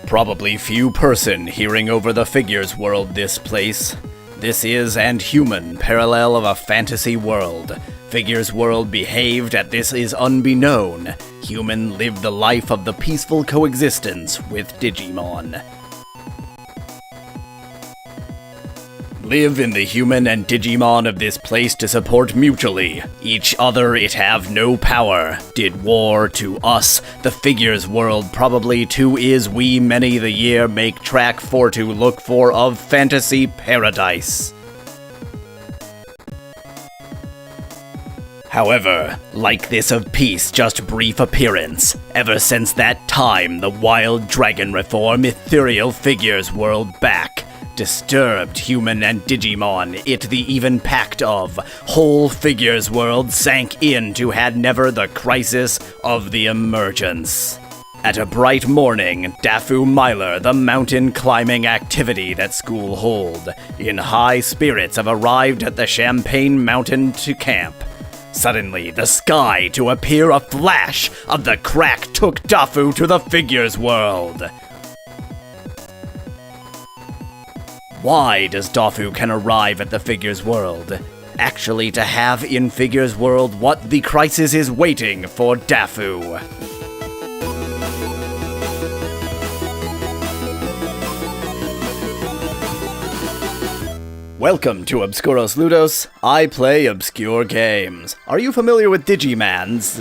Probably few person hearing over the figures world this place. This is and human parallel of a fantasy world. Figures world behaved at this is unbeknown. Human lived the life of the peaceful coexistence with Digimon. Live in the human and Digimon of this place to support mutually. Each other it have no power. Did war to us, the figures world probably to is we many the year make track for to look for of fantasy paradise. However, like this of peace just brief appearance. Ever since that time, the wild dragon reform ethereal figures world back. Disturbed human and Digimon, it the even pact of whole figures world sank into had never the crisis of the emergence. At a bright morning, Dafu Myler, the mountain climbing activity that school hold, in high spirits have arrived at the Champagne Mountain to camp. Suddenly, the sky to appear a flash of the crack took Dafu to the figures world. Why does Dafu can arrive at the figures world? Actually to have in figures world what the crisis is waiting for Dafu. Welcome to Obscuros Ludos. I play obscure games. Are you familiar with Digimans?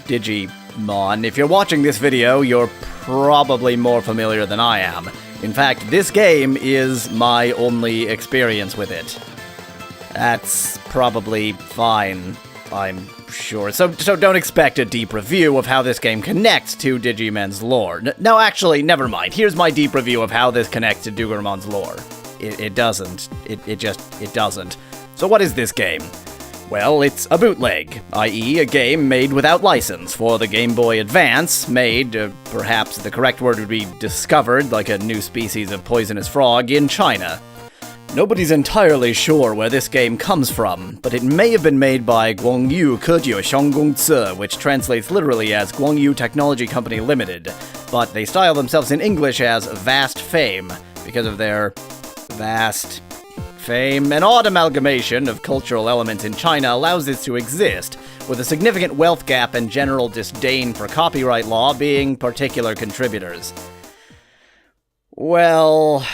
Digimon. If you're watching this video, you're probably more familiar than I am. In fact, this game is my only experience with it. That's probably fine, I'm sure. So don't expect a deep review of how this game connects to Digimon's lore. No, actually, never mind. Here's my deep review of how this connects to Diggermen's lore. It doesn't. It doesn't. So what is this game? Well, it's a bootleg, i.e. a game made without license for the Game Boy Advance, made, perhaps the correct word would be discovered, like a new species of poisonous frog, in China. Nobody's entirely sure where this game comes from, but it may have been made by Guangyu Kejiu Xianggongci, which translates literally as Guangyu Technology Company Limited, but they style themselves in English as Vast Fame, because of their vast fame. An odd amalgamation of cultural elements in China allows this to exist, with a significant wealth gap and general disdain for copyright law being particular contributors. Well,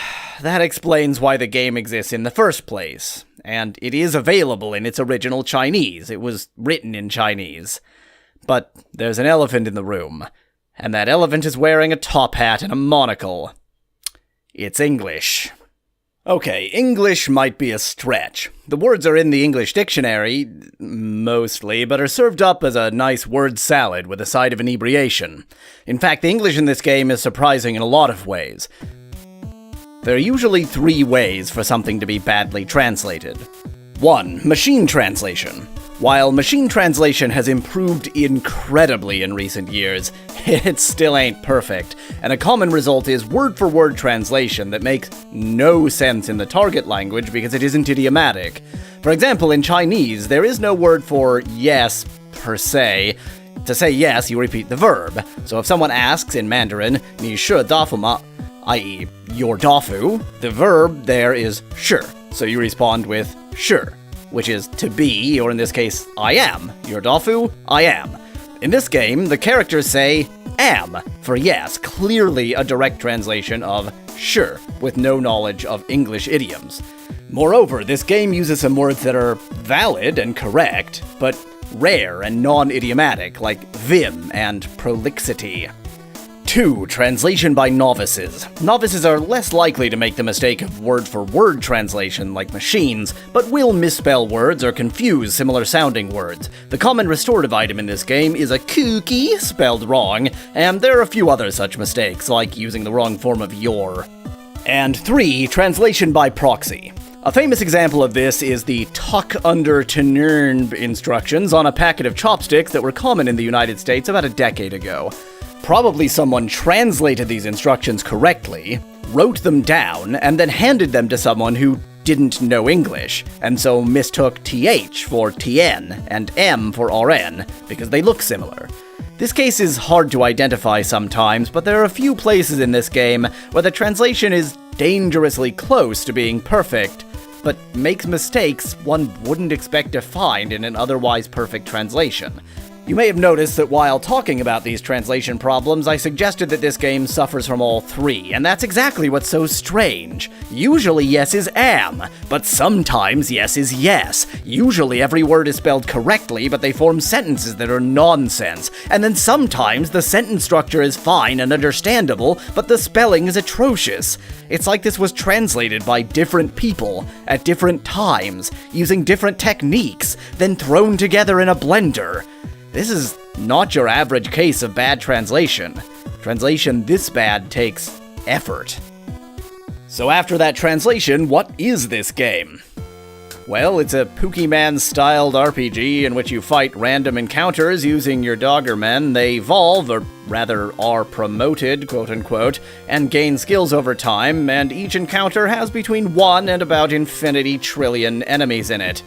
that explains why the game exists in the first place, and it is available in its original Chinese. It was written in Chinese. But there's an elephant in the room, and that elephant is wearing a top hat and a monocle. It's English. Okay, English might be a stretch. The words are in the English dictionary, mostly, but are served up as a nice word salad with a side of inebriation. In fact, the English in this game is surprising in a lot of ways. There are usually three ways for something to be badly translated. 1. Machine translation. While machine translation has improved incredibly in recent years, it still ain't perfect, and a common result is word-for-word translation that makes no sense in the target language because it isn't idiomatic. For example, in Chinese, there is no word for yes, per se. To say yes, you repeat the verb. So if someone asks in Mandarin, 你是大夫吗? i.e., you're Dafu, the verb there is 是, so you respond with 是. Which is to be, or in this case, I am. You're Dafu, I am. In this game, the characters say am for yes, clearly a direct translation of sure, with no knowledge of English idioms. Moreover, this game uses some words that are valid and correct, but rare and non-idiomatic, like vim and prolixity. 2. Translation by novices. Novices are less likely to make the mistake of word-for-word translation like machines, but will misspell words or confuse similar-sounding words. The common restorative item in this game is a cookie, spelled wrong, and there are a few other such mistakes, like using the wrong form of your. And 3. Translation by proxy. A famous example of this is the tuck under to nern instructions on a packet of chopsticks that were common in the United States about a decade ago. Probably someone translated these instructions correctly, wrote them down, and then handed them to someone who didn't know English, and so mistook TH for TN and M for RN, because they look similar. This case is hard to identify sometimes, but there are a few places in this game where the translation is dangerously close to being perfect, but makes mistakes one wouldn't expect to find in an otherwise perfect translation. You may have noticed that while talking about these translation problems, I suggested that this game suffers from all three, and that's exactly what's so strange. Usually yes is am, but sometimes yes is yes. Usually every word is spelled correctly, but they form sentences that are nonsense. And then sometimes the sentence structure is fine and understandable, but the spelling is atrocious. It's like this was translated by different people, at different times, using different techniques, then thrown together in a blender. This is not your average case of bad translation. Translation this bad takes effort. So after that translation, what is this game? Well, it's a Pokémon-styled RPG in which you fight random encounters using your Diggermen. They evolve, or rather are promoted, quote-unquote, and gain skills over time, and each encounter has between 1 and about infinity trillion enemies in it.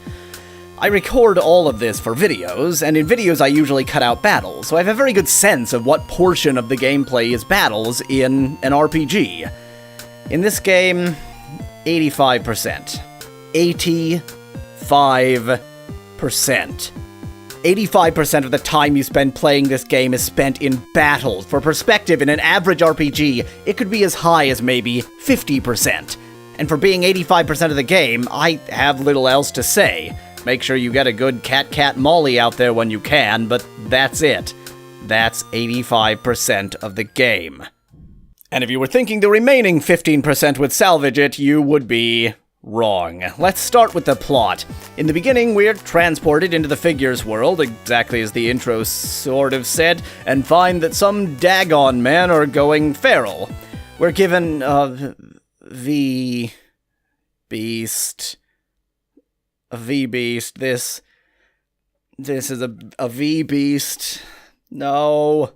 I record all of this for videos, and in videos I usually cut out battles, so I have a very good sense of what portion of the gameplay is battles in an RPG. In this game, 85%. 85%. 85% of the time you spend playing this game is spent in battles. For perspective, in an average RPG, it could be as high as maybe 50%. And for being 85% of the game, I have little else to say. Make sure you get a good cat molly out there when you can, but that's it. That's 85% of the game. And if you were thinking the remaining 15% would salvage it, you would be wrong. Let's start with the plot. In the beginning, we're transported into the figures world, exactly as the intro sort of said, and find that some daggone men are going feral. We're given, V-Beast. A V-Beast. This is a V-Beast. No.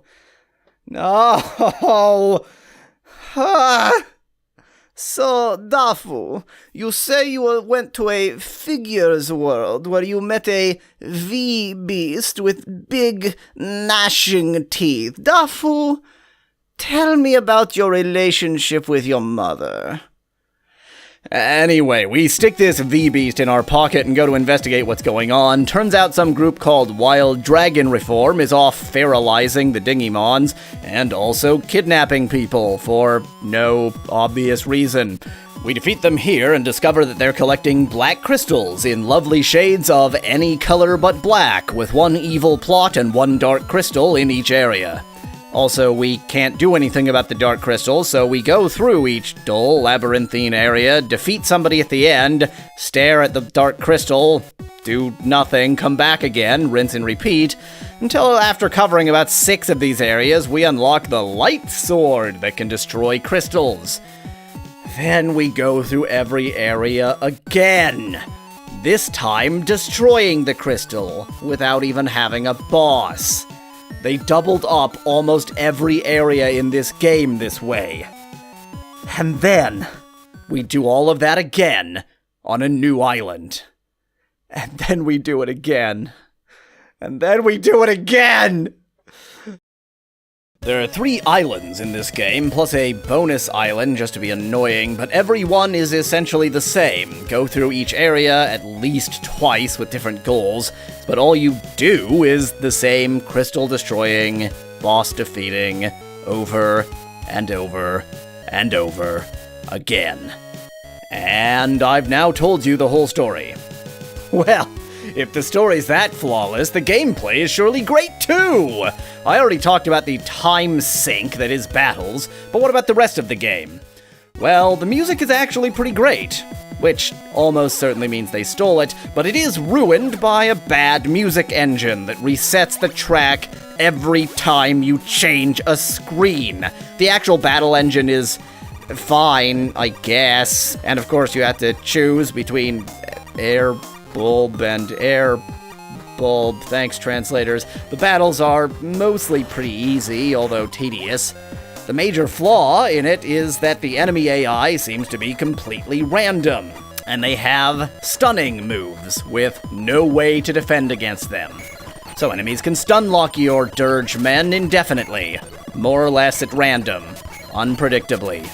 So, Dafu, you say you went to a figures world where you met a V-Beast with big, gnashing teeth. Dafu, tell me about your relationship with your mother. Anyway, we stick this V-Beast in our pocket and go to investigate what's going on. Turns out some group called Wild Dragon Reform is off feralizing the Digimons, and also kidnapping people for no obvious reason. We defeat them here and discover that they're collecting black crystals in lovely shades of any color but black, with one evil plot and one dark crystal in each area. Also, we can't do anything about the dark crystals, so we go through each dull, labyrinthine area, defeat somebody at the end, stare at the dark crystal, do nothing, come back again, rinse and repeat, until after covering about 6 of these areas, we unlock the light sword that can destroy crystals. Then we go through every area again, this time destroying the crystal without even having a boss. They doubled up almost every area in this game this way. And then, we do all of that again on a new island. And then we do it again. And then we do it again! There are 3 islands in this game, plus a bonus island just to be annoying, but every one is essentially the same. Go through each area at least twice with different goals, but all you do is the same crystal destroying, boss defeating, over and over and over again. And I've now told you the whole story. Well, if the story's that flawless, the gameplay is surely great too! I already talked about the time sink that is battles, but what about the rest of the game? Well, the music is actually pretty great, which almost certainly means they stole it, but it is ruined by a bad music engine that resets the track every time you change a screen. The actual battle engine is fine, I guess, and of course you have to choose between air bulb and air bulb. Thanks, translators. The battles are mostly pretty easy, although tedious. The major flaw in it is that the enemy AI seems to be completely random, and they have stunning moves with no way to defend against them. so enemies can stun-lock your dirge men indefinitely, more or less at random, unpredictably.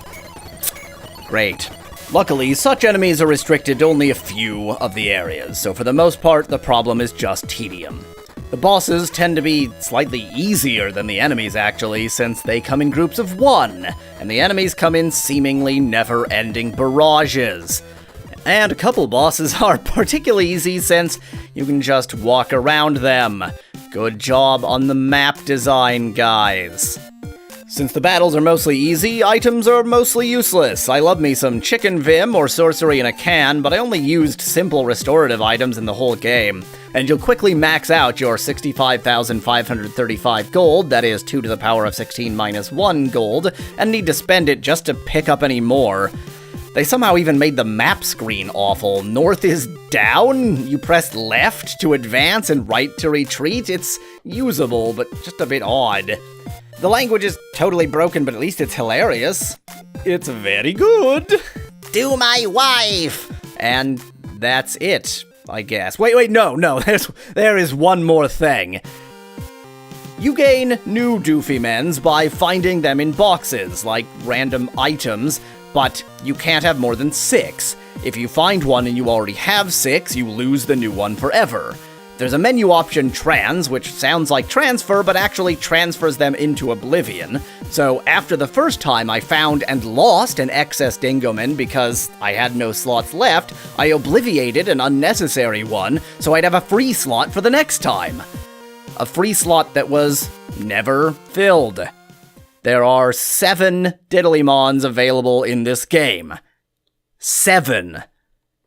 Great. Luckily, such enemies are restricted to only a few of the areas, so for the most part, the problem is just tedium. The bosses tend to be slightly easier than the enemies, actually, since they come in groups of 1, and the enemies come in seemingly never-ending barrages. And a couple bosses are particularly easy since you can just walk around them. Good job on the map design, guys. Since the battles are mostly easy, items are mostly useless. I love me some chicken vim or sorcery in a can, but I only used simple restorative items in the whole game. And you'll quickly max out your 65,535 gold, that is 2 to the power of 16 minus 1 gold, and need to spend it just to pick up any more. They somehow even made the map screen awful. North is down, you press left to advance and right to retreat. It's usable, but just a bit odd. The language is totally broken, but at least it's hilarious. It's very good. Do my wife! And that's it, I guess. Wait, no, there is one more thing. You gain new Doofy-mens by finding them in boxes, like random items, but you can't have more than 6. If you find one and you already have 6, you lose the new one forever. There's a menu option trans, which sounds like transfer, but actually transfers them into oblivion. So after the first time I found and lost an excess Dingoman because I had no slots left, I obliviated an unnecessary one, so I'd have a free slot for the next time. A free slot that was never filled. There are 7 Diddlymons available in this game. 7.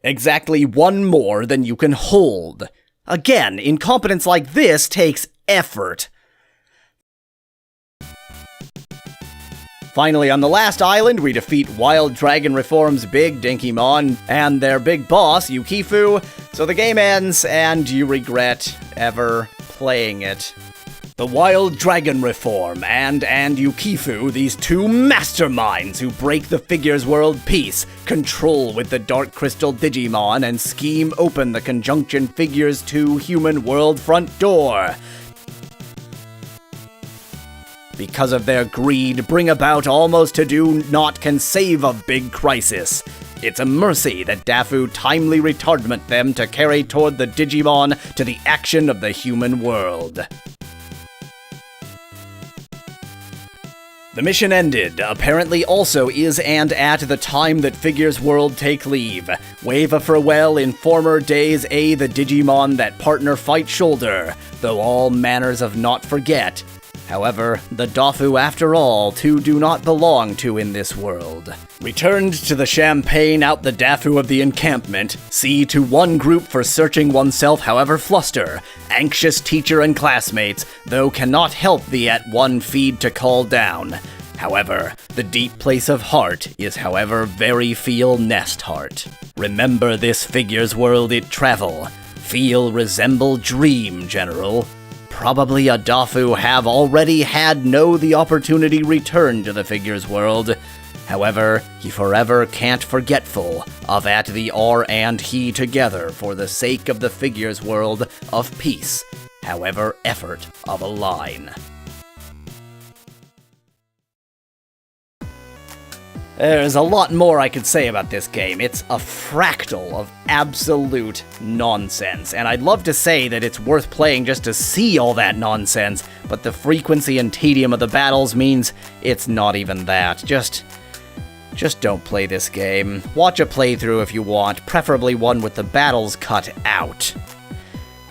Exactly 1 more than you can hold. Again, incompetence like this takes effort. Finally, on the last island, we defeat Wild Dragon Reform's big Dinkymon and their big boss, Yukifu, so the game ends and you regret ever playing it. The Wild Dragon Reform and Yukifu, these 2 masterminds who break the figures world peace, control with the Dark Crystal Digimon, and scheme open the Conjunction Figures 2 human world front door. Because of their greed, bring about almost to do not can save a big crisis. It's a mercy that Dafu timely retardment them to carry toward the Digimon to the action of the human world. The mission ended, apparently also is and at the time that Figures World take leave. Wave a farewell in former days the Digimon that partner fight shoulder, though all manners of not forget. However, the Dafu after all, too do not belong to in this world. Returned to the champagne out the Dafu of the encampment, see to one group for searching oneself however fluster, anxious teacher and classmates, though cannot help the at one feed to call down. However, the deep place of heart is however very feel nest heart. Remember this Figures World it travel, feel resemble dream general. Probably a Dafu have already had know the opportunity return to the Figures World. However, he forever can't forgetful of at the R and he together for the sake of the Figures World of peace, however effort of a line. There's a lot more I could say about this game. It's a fractal of absolute nonsense, and I'd love to say that it's worth playing just to see all that nonsense, but the frequency and tedium of the battles means it's not even that. Just don't play this game. Watch a playthrough if you want, preferably one with the battles cut out.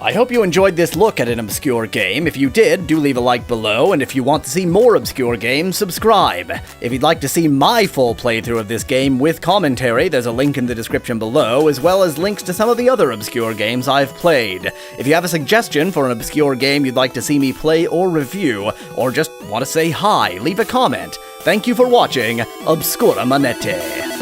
I hope you enjoyed this look at an obscure game. If you did, do leave a like below, and if you want to see more obscure games, subscribe. If you'd like to see my full playthrough of this game with commentary, there's a link in the description below, as well as links to some of the other obscure games I've played. If you have a suggestion for an obscure game you'd like to see me play or review, or just want to say hi, leave a comment. Thank you for watching Obscura Manette.